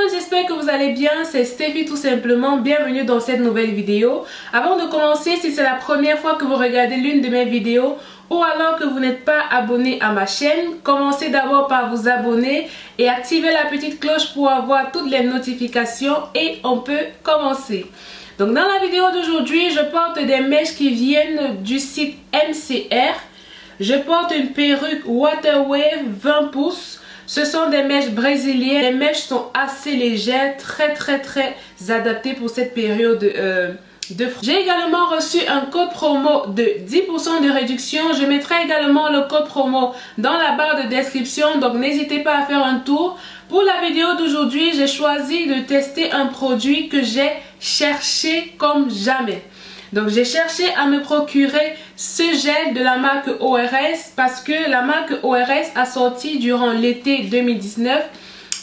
monde, j'espère que vous allez bien, c'est Steffi tout simplement, bienvenue dans cette nouvelle vidéo. Avant de commencer, si c'est la première fois que vous regardez l'une de mes vidéos ou alors que vous n'êtes pas abonné à ma chaîne, commencez d'abord par vous abonner et activer la petite cloche pour avoir toutes les notifications et on peut commencer. Donc dans la vidéo d'aujourd'hui, je porte des mèches qui viennent du site MCR. Je porte une perruque Waterwave 20 pouces. Ce sont des mèches brésiliennes. Les mèches sont assez légères, très adaptées pour cette période de froid. J'ai également reçu un code promo de 10% de réduction. Je mettrai également le code promo dans la barre de description. Donc n'hésitez pas à faire un tour. Pour la vidéo d'aujourd'hui, j'ai choisi de tester un produit que j'ai cherché comme jamais. Donc j'ai cherché à me procurer ce gel de la marque ORS parce que la marque ORS a sorti durant l'été 2019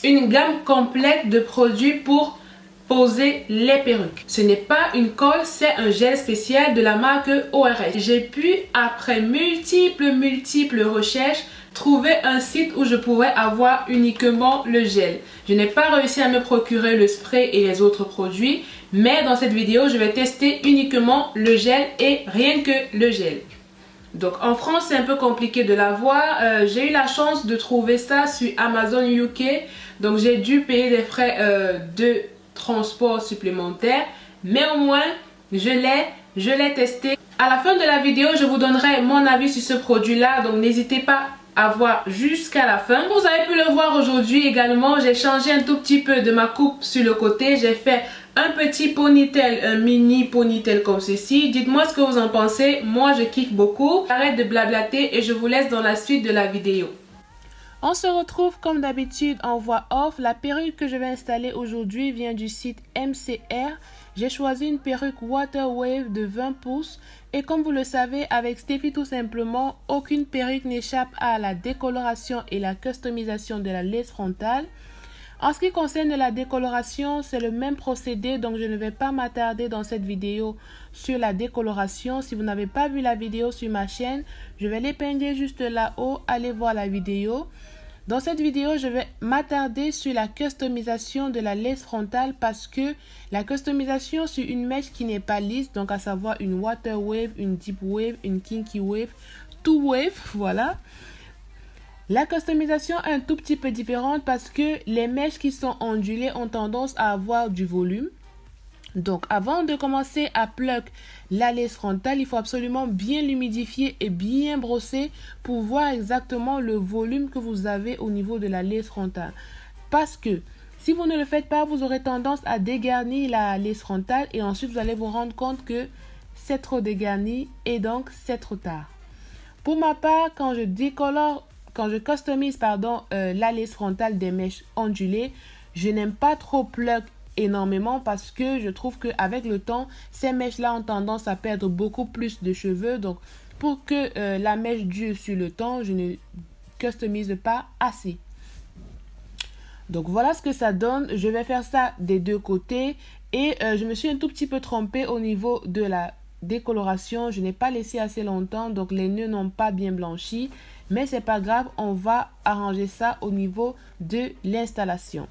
une gamme complète de produits pour poser les perruques. Ce n'est pas une colle, c'est un gel spécial de la marque ORS. J'ai pu, après multiples recherches, trouver un site où je pouvais avoir uniquement le gel. Je n'ai pas réussi à me procurer le spray et les autres produits, mais dans cette vidéo, je vais tester uniquement le gel et rien que le gel. Donc en France, c'est un peu compliqué de l'avoir. J'ai eu la chance de trouver ça sur Amazon UK. Donc j'ai dû payer des frais de transport supplémentaires. Mais au moins, je l'ai testé. À la fin de la vidéo, je vous donnerai mon avis sur ce produit-là. Donc n'hésitez pas à voir jusqu'à la fin. Vous avez pu le voir aujourd'hui également, j'ai changé un tout petit peu de ma coupe sur le côté. J'ai fait un petit ponytail, un mini ponytail comme ceci. Dites-moi ce que vous en pensez. Moi, je kiffe beaucoup. Arrête de blablater et je vous laisse dans la suite de la vidéo. On se retrouve comme d'habitude en voix off. La perruque que je vais installer aujourd'hui vient du site MCR. J'ai choisi une perruque Waterwave de 20 pouces. Et comme vous le savez, avec Steffi tout simplement, aucune perruque n'échappe à la décoloration et la customisation de la laisse frontale. En ce qui concerne la décoloration, c'est le même procédé, donc je ne vais pas m'attarder dans cette vidéo sur la décoloration. Si vous n'avez pas vu la vidéo sur ma chaîne, je vais l'épingler juste là-haut, allez voir la vidéo. Dans cette vidéo, je vais m'attarder sur la customisation de la laisse frontale parce que la customisation sur une mèche qui n'est pas lisse, donc à savoir une water wave, une deep wave, une kinky wave, two wave, voilà. La customisation est un tout petit peu différente parce que les mèches qui sont ondulées ont tendance à avoir du volume. Donc avant de commencer à plug la laisse frontale, il faut absolument bien l'humidifier et bien brosser pour voir exactement le volume que vous avez au niveau de la laisse frontale. Parce que si vous ne le faites pas, vous aurez tendance à dégarnir la laisse frontale et ensuite vous allez vous rendre compte que c'est trop dégarni et donc c'est trop tard. Pour ma part, quand je customise la laisse frontale des mèches ondulées, je n'aime pas trop plug énormément parce que je trouve qu'avec le temps, ces mèches-là ont tendance à perdre beaucoup plus de cheveux. Donc, pour que la mèche dure sur le temps, je ne customise pas assez. Donc, voilà ce que ça donne. Je vais faire ça des deux côtés. Et je me suis un tout petit peu trompée au niveau de la décoloration. Je n'ai pas laissé assez longtemps, donc les nœuds n'ont pas bien blanchi. Mais c'est pas grave, on va arranger ça au niveau de l'installation.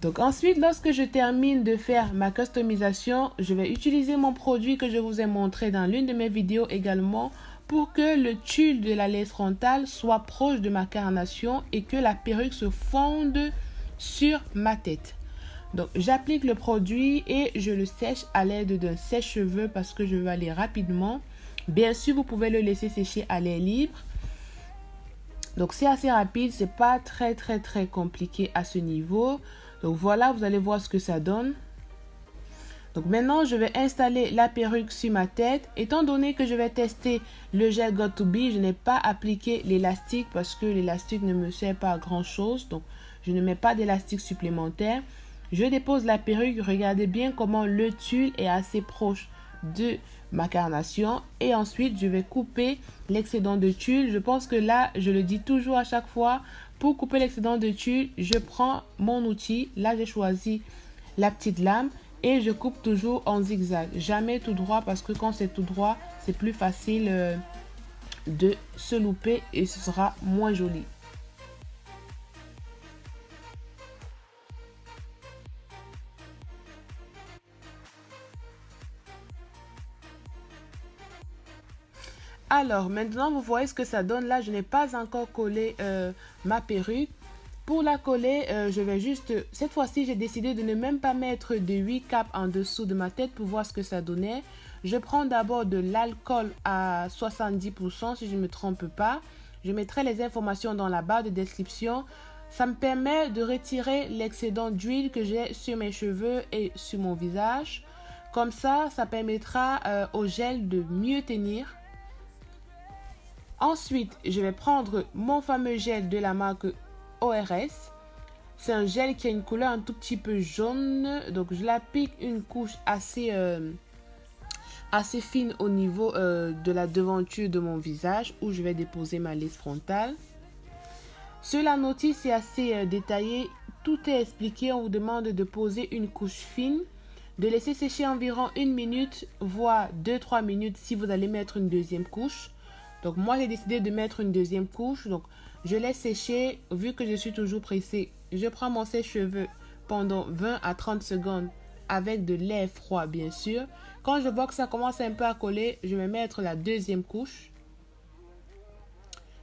Donc ensuite, lorsque je termine de faire ma customisation, je vais utiliser mon produit que je vous ai montré dans l'une de mes vidéos également pour que le tulle de la laisse frontale soit proche de ma carnation et que la perruque se fonde sur ma tête. Donc j'applique le produit et je le sèche à l'aide d'un sèche-cheveux parce que je veux aller rapidement. Bien sûr, vous pouvez le laisser sécher à l'air libre. Donc c'est assez rapide, c'est pas très compliqué à ce niveau. Donc voilà, vous allez voir ce que ça donne. Donc maintenant, je vais installer la perruque sur ma tête. Étant donné que je vais tester le gel Got2b, je n'ai pas appliqué l'élastique parce que l'élastique ne me sert pas à grand chose. Donc je ne mets pas d'élastique supplémentaire. Je dépose la perruque, regardez bien comment le tulle est assez proche de ma carnation et ensuite je vais couper l'excédent de tulle. Je pense que là, je le dis toujours à chaque fois, pour couper l'excédent de tulle, je prends mon outil. Là, j'ai choisi la petite lame et je coupe toujours en zigzag, jamais tout droit parce que quand c'est tout droit, c'est plus facile de se louper et ce sera moins joli. Alors, maintenant, vous voyez ce que ça donne. Là, je n'ai pas encore collé ma perruque. Pour la coller, je vais juste... Cette fois-ci, j'ai décidé de ne même pas mettre de 8 capes en dessous de ma tête pour voir ce que ça donnait. Je prends d'abord de l'alcool à 70%, si je ne me trompe pas. Je mettrai les informations dans la barre de description. Ça me permet de retirer l'excédent d'huile que j'ai sur mes cheveux et sur mon visage. Comme ça permettra au gel de mieux tenir. Ensuite, je vais prendre mon fameux gel de la marque ORS. C'est un gel qui a une couleur un tout petit peu jaune. Donc, je l'applique une couche assez fine au niveau de la devanture de mon visage où je vais déposer ma laisse frontale. Sur la notice, c'est assez détaillé. Tout est expliqué. On vous demande de poser une couche fine, de laisser sécher environ 1 minute, voire 2-3 minutes si vous allez mettre une deuxième couche. Donc, moi, j'ai décidé de mettre une deuxième couche. Donc, je laisse sécher. Vu que je suis toujours pressée, je prends mon sèche-cheveux pendant 20 à 30 secondes avec de l'air froid, bien sûr. Quand je vois que ça commence un peu à coller, je vais mettre la deuxième couche.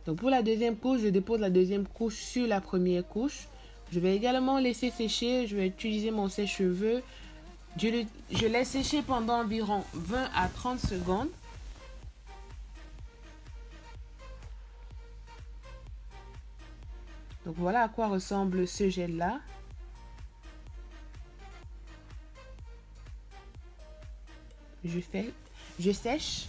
Donc, pour la deuxième couche, je dépose la deuxième couche sur la première couche. Je vais également laisser sécher. Je vais utiliser mon sèche-cheveux. Je laisse sécher pendant environ 20 à 30 secondes. Donc voilà à quoi ressemble ce gel là. Je sèche.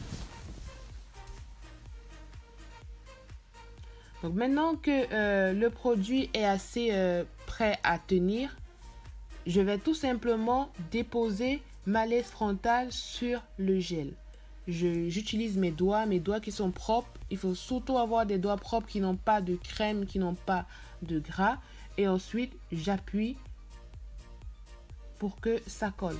Donc maintenant que le produit est assez prêt à tenir, je vais tout simplement déposer ma laisse frontale sur le gel. J'utilise mes doigts qui sont propres. Il faut surtout avoir des doigts propres qui n'ont pas de crème, qui n'ont pas de gras. Et ensuite, j'appuie pour que ça colle.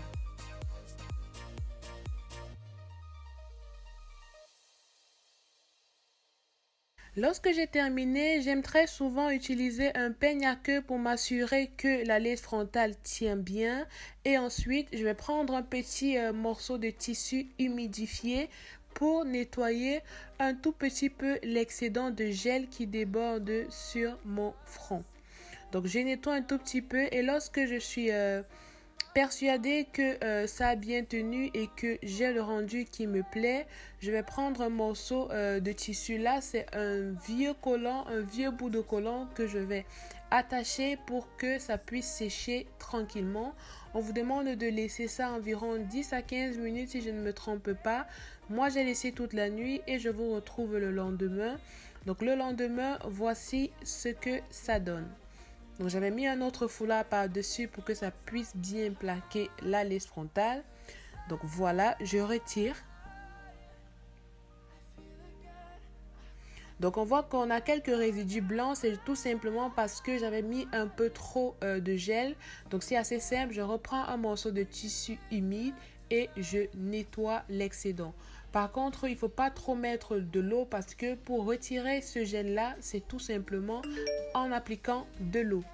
Lorsque j'ai terminé, j'aime très souvent utiliser un peigne à queue pour m'assurer que la laisse frontale tient bien. Et ensuite, je vais prendre un petit morceau de tissu humidifié pour nettoyer un tout petit peu l'excédent de gel qui déborde sur mon front. Donc, je nettoie un tout petit peu et lorsque je suis persuadée que ça a bien tenu et que j'ai le rendu qui me plaît, je vais prendre un morceau de tissu. Là, c'est un vieux collant, un vieux bout de collant que je vais attacher pour que ça puisse sécher tranquillement. On vous demande de laisser ça environ 10 à 15 minutes si je ne me trompe pas. Moi, j'ai laissé toute la nuit et je vous retrouve le lendemain. Donc, le lendemain, voici ce que ça donne. Donc, j'avais mis un autre foulard par-dessus pour que ça puisse bien plaquer la laisse frontale. Donc, voilà, je retire. Donc, on voit qu'on a quelques résidus blancs. C'est tout simplement parce que j'avais mis un peu trop de gel. Donc, c'est assez simple. Je reprends un morceau de tissu humide et je nettoie l'excédent. Par contre, il ne faut pas trop mettre de l'eau parce que pour retirer ce gel-là, c'est tout simplement en appliquant de l'eau.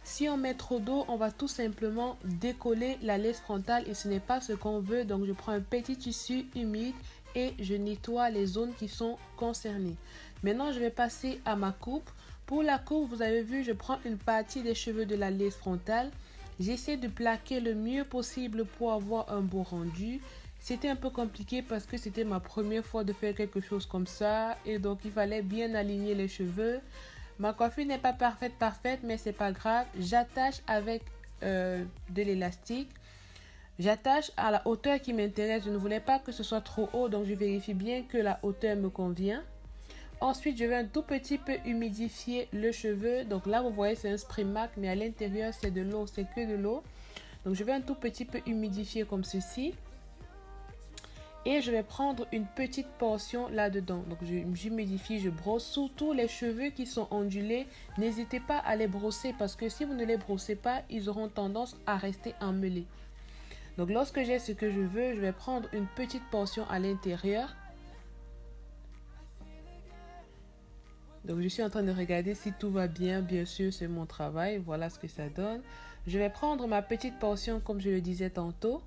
Si on met trop d'eau, on va tout simplement décoller la laisse frontale et ce n'est pas ce qu'on veut. Donc, je prends un petit tissu humide et je nettoie les zones qui sont concernées. Maintenant, je vais passer à ma coupe. Pour la coupe, vous avez vu, je prends une partie des cheveux de la laisse frontale. J'essaie de plaquer le mieux possible pour avoir un beau rendu. C'était un peu compliqué parce que c'était ma première fois de faire quelque chose comme ça. Et donc, il fallait bien aligner les cheveux. Ma coiffure n'est pas parfaite, mais c'est pas grave. J'attache avec de l'élastique. J'attache à la hauteur qui m'intéresse. Je ne voulais pas que ce soit trop haut, donc je vérifie bien que la hauteur me convient. Ensuite, je vais un tout petit peu humidifier le cheveu. Donc là, vous voyez, c'est un spray MAC, mais à l'intérieur, c'est de l'eau, c'est que de l'eau. Donc, je vais un tout petit peu humidifier comme ceci. Et je vais prendre une petite portion là-dedans. Donc, j'humidifie, je brosse. Surtout les cheveux qui sont ondulés, n'hésitez pas à les brosser parce que si vous ne les brossez pas, ils auront tendance à rester emmêlés. Donc, lorsque j'ai ce que je veux, je vais prendre une petite portion à l'intérieur. Donc, je suis en train de regarder si tout va bien. Bien sûr, c'est mon travail. Voilà ce que ça donne. Je vais prendre ma petite portion comme je le disais tantôt.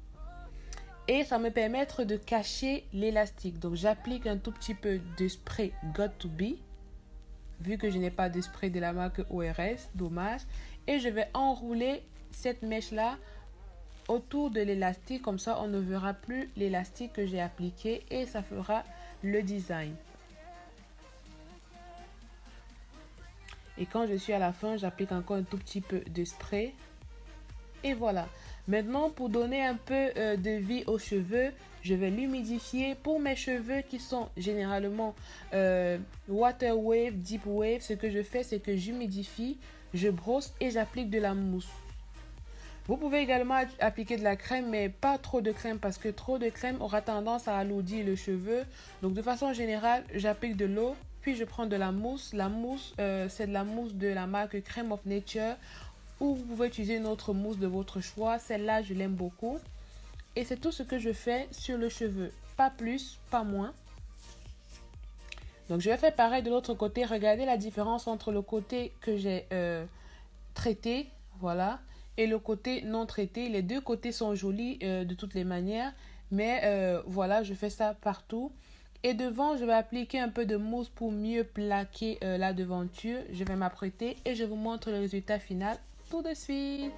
et ça me permet de cacher l'élastique. Donc j'applique un tout petit peu de spray Got2b, vu que je n'ai pas de spray de la marque ORS, dommage. Et je vais enrouler cette mèche là autour de l'élastique, comme ça on ne verra plus l'élastique que j'ai appliqué et ça fera le design. Et quand je suis à la fin, j'applique encore un tout petit peu de spray. Et voilà. Maintenant, pour donner un peu de vie aux cheveux, je vais l'humidifier. Pour mes cheveux qui sont généralement water wave, deep wave, ce que je fais, c'est que j'humidifie, je brosse et j'applique de la mousse. Vous pouvez également appliquer de la crème, mais pas trop de crème parce que trop de crème aura tendance à alourdir le cheveu. Donc de façon générale, j'applique de l'eau, puis je prends de la mousse. La mousse, c'est de la mousse de la marque Crème of Nature, ou vous pouvez utiliser une autre mousse de votre choix. Celle-là, je l'aime beaucoup. Et c'est tout ce que je fais sur le cheveu. Pas plus, pas moins. Donc je vais faire pareil de l'autre côté. Regardez la différence entre le côté que j'ai traité, voilà, et le côté non traité. Les deux côtés sont jolis de toutes les manières, mais voilà, je fais ça partout. Et devant, je vais appliquer un peu de mousse pour mieux plaquer la devanture. Je vais m'apprêter et je vous montre le résultat final tout de suite.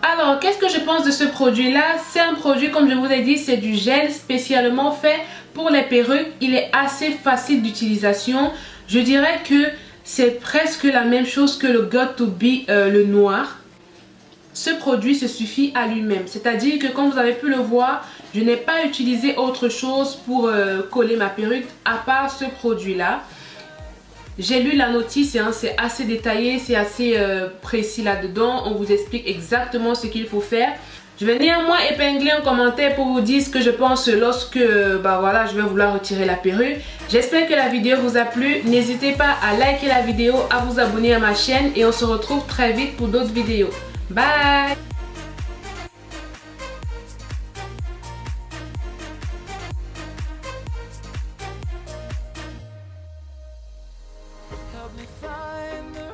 Alors, qu'est-ce que je pense de ce produit-là? C'est un produit, comme je vous ai dit, c'est du gel spécialement fait pour les perruques. Il est assez facile d'utilisation. Je dirais que c'est presque la même chose que le Got2b, le noir. Ce produit se suffit à lui-même. C'est-à-dire que comme vous avez pu le voir, je n'ai pas utilisé autre chose pour coller ma perruque à part ce produit-là. J'ai lu la notice, hein, c'est assez détaillé, c'est assez précis là-dedans. On vous explique exactement ce qu'il faut faire. Je vais néanmoins épingler un commentaire pour vous dire ce que je pense lorsque voilà, je vais vouloir retirer la perruque. J'espère que la vidéo vous a plu. N'hésitez pas à liker la vidéo, à vous abonner à ma chaîne et on se retrouve très vite pour d'autres vidéos. Bye!